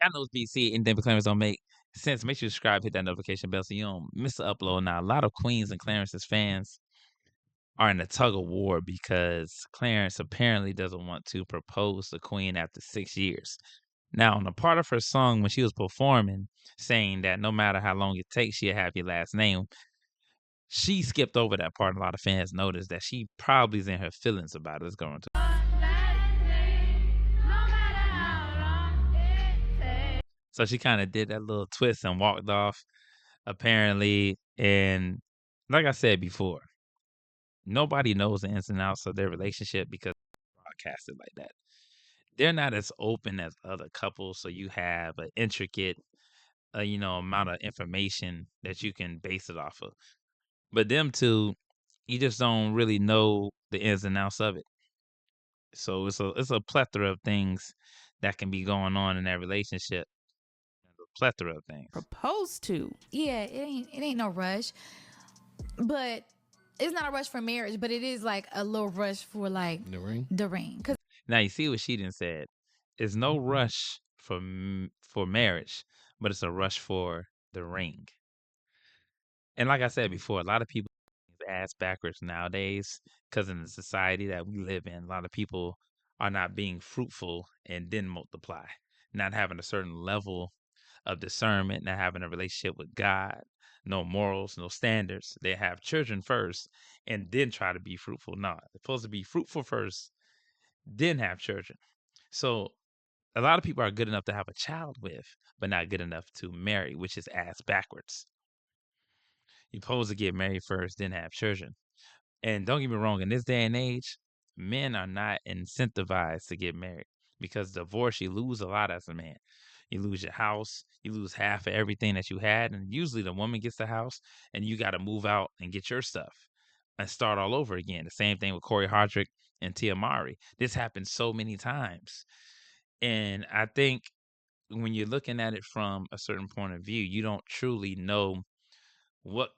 I know it's BC, and then Clarence don't make sense. Make sure you subscribe, hit that notification bell so you don't miss the upload. Now, a lot of Queens and Clarence's fans are in a tug of war because Clarence apparently doesn't want to propose to Queen after 6 years. Now, on a part of her song when she was performing, saying that no matter how long it takes, she'll have your last name, she skipped over that part. A lot of fans noticed that she probably is in her feelings about it. Let's go into. So she kind of did that little twist and walked off, apparently. And like I said before, nobody knows the ins and outs of their relationship because it's broadcasted like that. They're not as open as other couples, so you have an intricate, amount of information that you can base it off of. But them two, you just don't really know the ins and outs of it. So it's a plethora of things that can be going on in that relationship. A plethora of things. Proposed to. Yeah, it ain't no rush, but it's not a rush for marriage, but it is like a little rush for like the ring. Cause Now you see what she done said. It's no rush for marriage, but it's a rush for the ring. And like I said before, a lot of people ass backwards nowadays because in the society that we live in, a lot of people are not being fruitful and then multiply, not having a certain level of discernment, not having a relationship with God, no morals, no standards. They have children first and then try to be fruitful. No, they're supposed to be fruitful first, then have children. So a lot of people are good enough to have a child with, but not good enough to marry, which is ass backwards. You're supposed to get married first, then have children. And don't get me wrong, in this day and age, men are not incentivized to get married because divorce, you lose a lot as a man. You lose your house, you lose half of everything that you had, and usually the woman gets the house, and you got to move out and get your stuff and start all over again. The same thing with Corey Hardrick and Tia Mowry. This happens so many times. And I think when you're looking at it from a certain point of view, you don't truly know what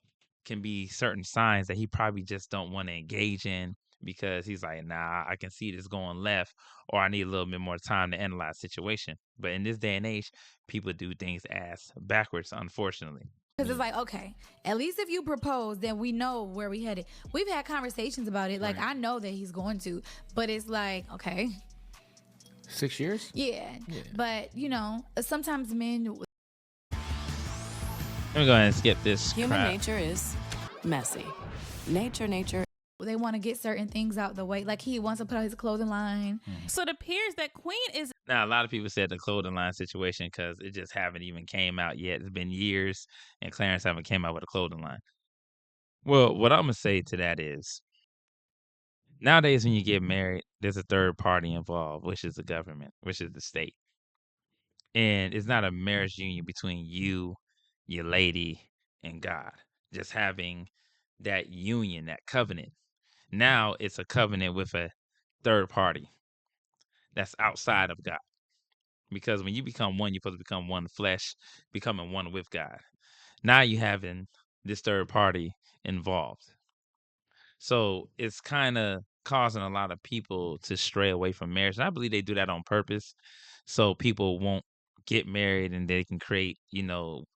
can be certain signs that he probably just don't want to engage in because he's like, nah, I can see this going left, or I need a little bit more time to analyze situation. But in this day and age, people do things ass backwards, unfortunately. Because it's like, okay, at least if you propose, then we know where we headed. We've had conversations about it. Like, Right. I know that he's going to, but it's like, okay. 6 years? Yeah. But, sometimes men. Let me go ahead and skip this Human crap. nature is messy. Nature. They want to get certain things out the way. Like, he wants to put out his clothing line. So it appears that Queen is Now, a lot of people said the clothing line situation because it just haven't even came out yet. It's been years, and Clarence haven't came out with a clothing line. Well, what I'm gonna say to that is, nowadays when you get married, there's a third party involved, which is the government, which is the state, and it's not a marriage union between you, your lady, and God. Just having that union, that covenant. Now it's a covenant with a third party that's outside of God. Because when you become one, you're supposed to become one flesh, becoming one with God. Now you having this third party involved. So it's kind of causing a lot of people to stray away from marriage. And I believe they do that on purpose. So people won't get married and they can create,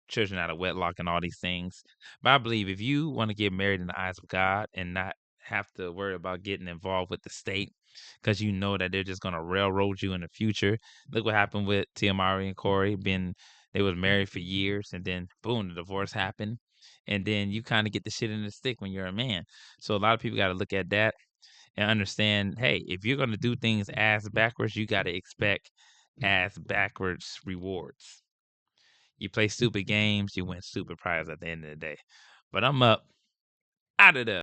children out of wedlock and all these things. But I believe if you want to get married in the eyes of God and not have to worry about getting involved with the state because you know that they're just going to railroad you in the future. Look what happened with Tia Mowry and Corey. They was married for years and then boom, the divorce happened. And then you kind of get the shit in the stick when you're a man. So a lot of people got to look at that and understand, hey, if you're going to do things ass backwards, you got to expect ass backwards rewards. You play stupid games, you win stupid prizes at the end of the day. But I'm up out of there.